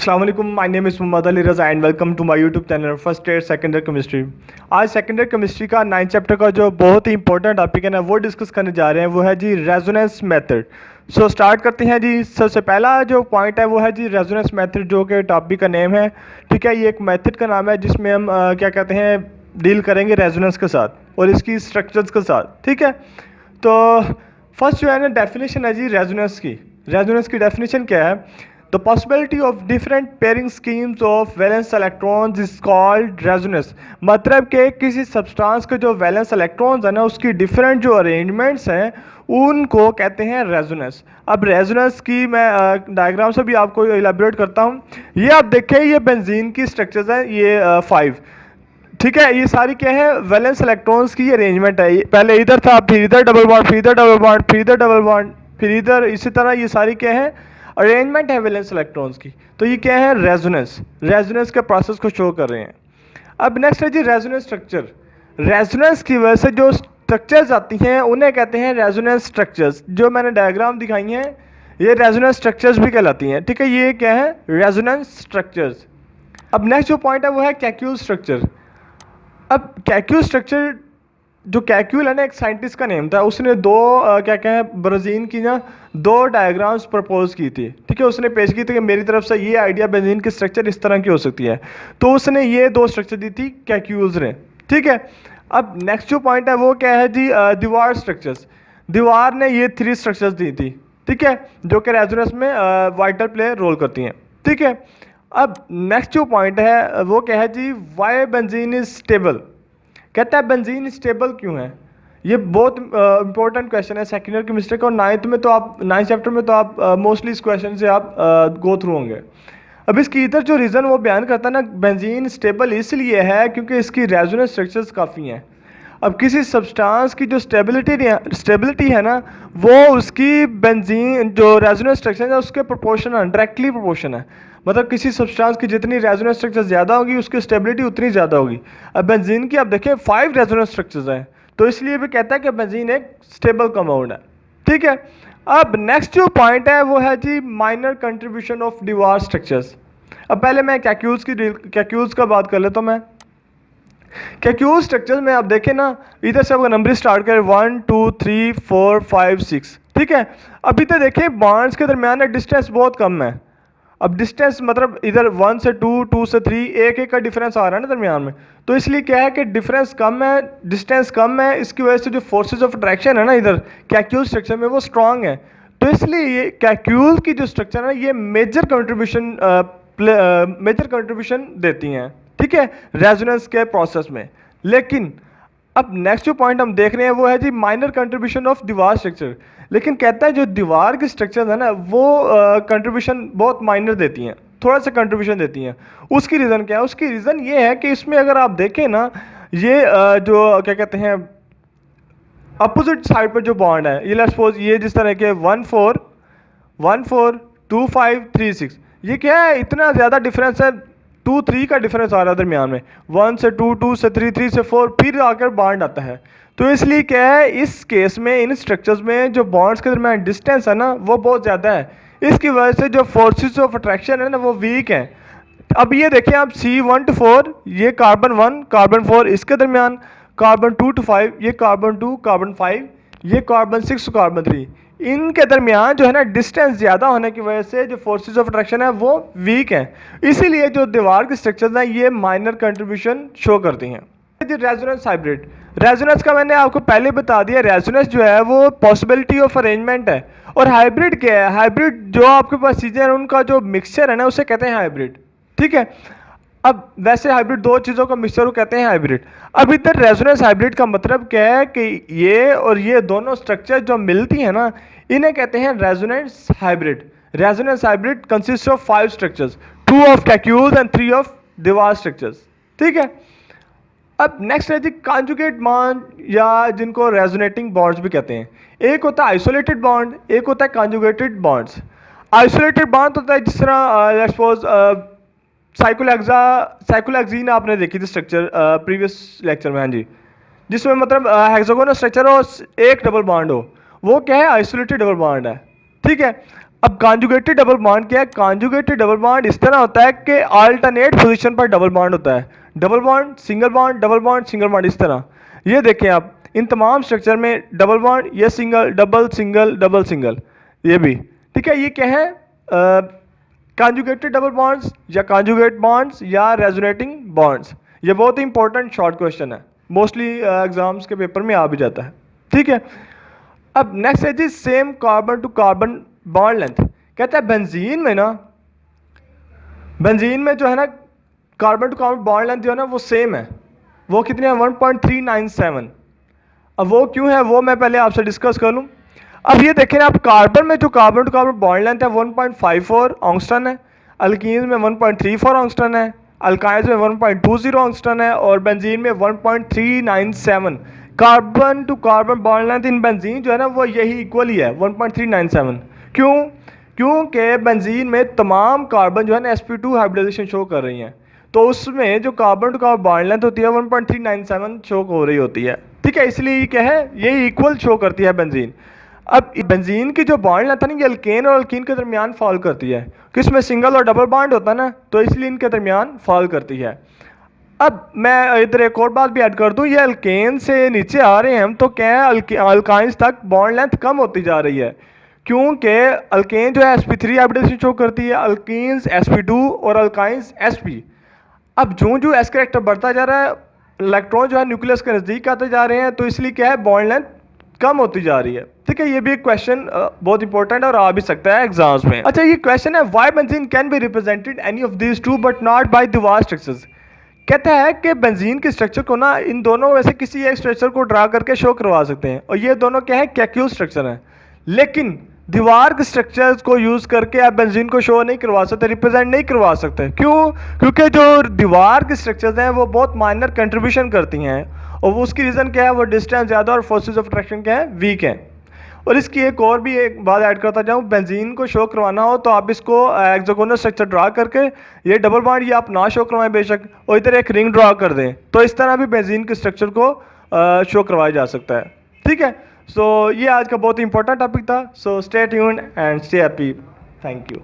अस्सलाम वालेकुम, my name is Mohammad Ali Raza and welcome to my YouTube channel first year second year chemistry. आज second year chemistry का 9th chapter का जो बहुत ही इंपॉर्टेंट टॉपिक है ना वो डिस्कस करने जा रहे हैं, वो है जी रेजोनेंस मेथड। सो स्टार्ट करते हैं जी। सबसे पहला जो पॉइंट है वो है जी रेजोनेंस मेथड, जो कि टॉपिक का नेम है। ठीक है, ये एक मेथड का नाम है जिसमें हम क्या कहते हैं डील करेंगे रेजोनेंस के साथ और इसकी स्ट्रक्चर्स के साथ। ठीक है, तो फर्स्ट जो है ना डेफिनेशन है जी रेजोनेंस की। रेजोनेंस की डेफिनेशन क्या है? The possibility of different pairing schemes of valence electrons is called resonance। मतलब कि किसी सब्सटेंस के जो वैलेंस इलेक्ट्रॉन्स है ना उसकी डिफरेंट जो अरेंजमेंट्स हैं उनको कहते हैं रेजोनेंस। अब रेजोनेंस की मैं डायग्राम से भी आपको इलेबोरेट करता हूँ। ये आप देखें, ये बेंजीन की स्ट्रक्चर्स हैं, ये 5। ठीक है, ये सारी क्या है वैलेंस इलेक्ट्रॉन्स की अरेंजमेंट है। पहले इधर था, फिर इधर डबल बॉन्ड, फिर इधर डबल बॉन्ड, फिर इधर डबल बॉन्ड, फिर इधर, इसी तरह ये सारी क्या है अरेंजमेंट है वैलेंस इलेक्ट्रॉन्स की। तो ये क्या है रेजोनेंस, रेजोनेंस के प्रोसेस को शो कर रहे हैं। अब नेक्स्ट है जी रेजोनेंस स्ट्रक्चर। रेजोनेंस की वजह से जो स्ट्रक्चर्स आती हैं उन्हें कहते हैं रेजोनेंस स्ट्रक्चर्स। जो मैंने डायग्राम दिखाई हैं ये रेजोनेंस स्ट्रक्चर्स भी कहलाती हैं। ठीक है, ये क्या है रेजोनेंस स्ट्रक्चर्स। अब नेक्स्ट जो पॉइंट है वो है कैक्यूल स्ट्रक्चर। अब कैक्यूल स्ट्रक्चर, जो कैक्यूल है ना एक साइंटिस्ट का नेम था, उसने दो क्या कहें ब्रेजीन की ना 2 डायग्राम्स प्रपोज की थी। ठीक है, उसने पेश की थी कि मेरी तरफ से ये आइडिया बेंजीन की स्ट्रक्चर इस तरह की हो सकती है, तो उसने ये 2 स्ट्रक्चर दी थी कैक्यूल्स ने। ठीक है, अब नेक्स्ट जो पॉइंट है वो क्या है जी दीवार स्ट्रक्चर्स। दीवार ने ये 3 स्ट्रक्चर्स दी थी। ठीक है, जो कि रेजोनेंस में वाइटल प्ले रोल करती हैं। ठीक है, अब नेक्स्ट जो पॉइंट है वो क्या है जी वाई बेंजीन इज स्टेबल। कहता है बेंजीन स्टेबल क्यों है? ये बहुत इंपॉर्टेंट क्वेश्चन है सेकेंड ईयर केमिस्ट्री का, और 9th चैप्टर में तो आप मोस्टली इस क्वेश्चन से आप गो थ्रू होंगे। अब इसकी इधर जो रीज़न वो बयान करता है ना बेंजीन स्टेबल इसलिए है क्योंकि इसकी रेजोनेंस स्ट्रक्चर्स काफ़ी हैं। अब किसी सब्सटेंस की जो स्टेबिलिटी है ना वो उसकी बेंजीन जो रेजोनेंस स्ट्रक्चर है उसके प्रोपोर्शन है, डायरेक्टली प्रोपोर्शन है। मतलब किसी सब्सटेंस की जितनी रेजोनेंस स्ट्रक्चर ज़्यादा होगी उसकी स्टेबिलिटी उतनी ज़्यादा होगी। अब बेंजीन की आप देखें 5 रेजोनेंस स्ट्रक्चर्स हैं, तो इसलिए भी कहता है कि बेंजीन एक स्टेबल कंपाउंड है। ठीक है, अब नेक्स्ट जो पॉइंट है वो है जी minor contribution of Dewar structures. अब पहले मैं कैक्यूल्स का बात कर लेता हूँ। मैं कैक्यूल स्ट्रक्चर में आप देखें ना इधर से आपका नंबर स्टार्ट करें 1 2 3 4 5 6। ठीक है, अभी तो देखें बॉन्ड्स के दरमियान डिस्टेंस बहुत कम है। अब डिस्टेंस मतलब इधर 1 से 2, 2 से 3, एक का डिफरेंस आ रहा है ना दरमियान में, तो इसलिए क्या है कि डिफरेंस कम है, डिस्टेंस कम है, इसकी वजह से जो फोर्सेज ऑफ अट्रैक्शन है ना इधर कैक्यूल स्ट्रक्चर में वो स्ट्रांग है। तो इसलिए ये कैक्यूल की जो स्ट्रक्चर है ये मेजर कंट्रीब्यूशन देती हैं। ठीक है, रेजोनेंस के प्रोसेस में। लेकिन अब नेक्स्ट जो पॉइंट हम देख रहे हैं वो है जी माइनर कंट्रीब्यूशन ऑफ दीवार स्ट्रक्चर। लेकिन कहता है जो दीवार की स्ट्रक्चर है ना वो कंट्रीब्यूशन बहुत माइनर देती हैं, थोड़ा सा कंट्रीब्यूशन देती हैं। उसकी रीज़न क्या है? उसकी रीज़न ये है कि इसमें अगर आप देखें ना ये जो क्या कहते हैं अपोजिट साइड पर जो बॉन्ड है, ये लेट्स सपोज ये जिस तरह के 1 4 1 4 2 5 3 6, ये क्या है इतना ज़्यादा डिफरेंस है, 2 3 का डिफरेंस आ रहा है दरमियान में, 1 से 2, 2 से 3, 3 से 4, फिर आकर बॉन्ड आता है। तो इसलिए क्या है इस केस में इन स्ट्रक्चर्स में जो बॉन्ड्स के दरमियान डिस्टेंस है ना वो बहुत ज़्यादा है। इसकी वजह से जो फोर्सेस ऑफ अट्रैक्शन है ना वो वीक हैं। अब ये देखें आप C1 to 4 ये कार्बन 1 कार्बन 4, इसके दरमियान कार्बन 2 to 5 ये कार्बन 2 कार्बन 5, ये कार्बन 6 कार्बन 3, इनके दरमियान जो है ना डिस्टेंस ज़्यादा होने की वजह से जो फोर्सेस ऑफ अट्रैक्शन है वो वीक हैं। इसीलिए जो दीवार के स्ट्रक्चर्स हैं ये माइनर कंट्रीब्यूशन शो करती हैं। रेजोनेंस हाइब्रिड, रेजोनेंस का मैंने आपको पहले बता दिया, रेजोनेंस जो है वो पॉसिबिलिटी ऑफ अरेंजमेंट है। और हाइब्रिड क्या है? हाइब्रिड जो आपके पास चीज़ें हैं उनका जो मिक्सचर है ना उसे कहते हैं हाइब्रिड। ठीक है, अब वैसे हाइब्रिड 2 चीज़ों का मिक्सचर को कहते हैं हाइब्रिड। अब इधर रेजोनेंस हाइब्रिड का मतलब क्या है कि ये और ये दोनों स्ट्रक्चर जो मिलती हैं ना इन्हें कहते हैं resonance hybrid. Resonance hybrid consist of 5 structures, 2 of Kekule's and 3 of Dewar structures. ठीक है, अब नेक्स्ट है जी कॉन्जुगेट बॉन्ड या जिनको रेजोनेटिंग बॉन्ड्स भी कहते हैं। एक होता है आइसोलेटेड बॉन्ड, एक होता है कॉन्जुगेटेड बॉन्ड्स। आइसोलेटेड बॉन्ड होता है जिस तरह लेट्स सपोज साइक्लोहेक्सीन आपने देखी थी स्ट्रक्चर प्रीवियस लेक्चर में, हाँ जी, जिसमें मतलब हेक्सागोनल स्ट्रक्चर हो, एक डबल बॉन्ड हो, वो क्या है आइसोलेटेड डबल बॉन्ड है। ठीक है, अब कॉन्जुगेटेड डबल बॉन्ड क्या है? कॉन्जुगेटेड डबल बॉन्ड इस तरह होता है कि अल्टरनेट पोजीशन पर डबल बॉन्ड होता है, double bond single bond, double bond single bond, इस तरह। ये देखें आप, इन तमाम स्ट्रक्चर में डबल बॉन्ड, ये single double single double single, ये भी ठीक है। ये क्या है? कॉन्जुगेटेड डबल बॉन्ड्स या कॉन्जुगेट बॉन्ड्स या रेजोनेटिंग बॉन्ड्स। ये बहुत ही इंपॉर्टेंट शॉर्ट क्वेश्चन है, मोस्टली एग्जाम्स के पेपर में आ भी जाता है, ठीक है। अब नेक्स्ट है जी same carbon to carbon bond length. कहता है बेंजीन में ना, बेंजीन में जो है ना carbon to carbon bond length जो है ना वो सेम है। वो कितनी है? 1.397। अब वो क्यों है वो मैं पहले आपसे डिस्कस कर लूँ। अब ये देखें आप, कार्बन में जो carbon to carbon bond length है 1.54 ऑंगस्ट्रॉन है, अल्कीन्स में 1.34 ऑंगस्ट्रॉन है, अल्काइन्स में 1.20 ऑंगस्ट्रॉन है, और बेंजीन में 1.397। Carbon to carbon bond length in benzene जो है ना वो यही इक्वल ही है, 1.397। क्यों? क्योंकि बेंजीन में तमाम कार्बन जो है ना sp2 हाइब्रिडाइजेशन शो कर रही हैं, तो उसमें जो carbon to carbon bond length होती है 1.397 शो हो रही होती है, ठीक है। इसलिए ये क्या है? ये इक्वल शो करती है बेंजीन। अब बेंजीन की जो बॉन्ड लेंथ है ना ये अल्केन और अल्कीन के दरमियान फॉल करती है, कि इसमें सिंगल और डबल बॉन्ड होता है ना, तो इसलिए इनके दरमियान फॉल करती है। अब मैं इधर एक और बात भी ऐड कर दूं, ये अल्केन से नीचे आ रहे हैं हम तो क्या है अल्काइंस तक बॉन्ड लेंथ कम होती जा रही है, क्योंकि अल्केन जो है sp3 हाइब्रिडाइजेशन शो करती है, अल्कीन्स sp2 और अल्काइंस sp। अब जो जो एस कैरेक्टर बढ़ता जा रहा है, इलेक्ट्रॉन जो है न्यूक्लियस के नज़दीक आते जा रहे हैं, तो इसलिए क्या है बॉन्ड लेंथ कम होती जा रही है, ठीक है। ये भी एक क्वेश्चन बहुत इंपॉर्टेंट और आ भी सकता है एग्जाम्स में। अच्छा, ये क्वेश्चन है why benzene can be represented any of these two but not by Dewar structures. कहता है कि बेंजीन के स्ट्रक्चर को ना इन दोनों में से किसी एक स्ट्रक्चर को ड्रा करके शो करवा सकते हैं, और ये दोनों क्या है? कैक्यूल स्ट्रक्चर हैं। लेकिन दीवार के स्ट्रक्चर्स को यूज़ करके आप बेंजीन को शो नहीं करवा सकते, रिप्रेजेंट नहीं करवा सकते। क्यों? क्योंकि जो दीवार के स्ट्रक्चर्स हैं वो बहुत माइनर कंट्रीब्यूशन करती हैं, और वो उसकी रीज़न क्या है? वो डिस्टेंस ज़्यादा और फोर्सेस ऑफ अट्रैक्शन क्या है? वीक हैं। और इसकी एक और भी एक बात ऐड करता जाऊँ, बेंजीन को शो करवाना हो तो आप इसको एक्सोगोनल स्ट्रक्चर ड्रा करके, ये डबल बॉन्ड ये आप ना शो करवाएं बेशक, और इधर एक रिंग ड्रा कर दें, तो इस तरह भी बेंजीन के स्ट्रक्चर को शो करवाया जा सकता है, ठीक है। सो ये आज का बहुत ही इंपॉर्टेंट टॉपिक था। So stay tuned and stay happy. Thank you.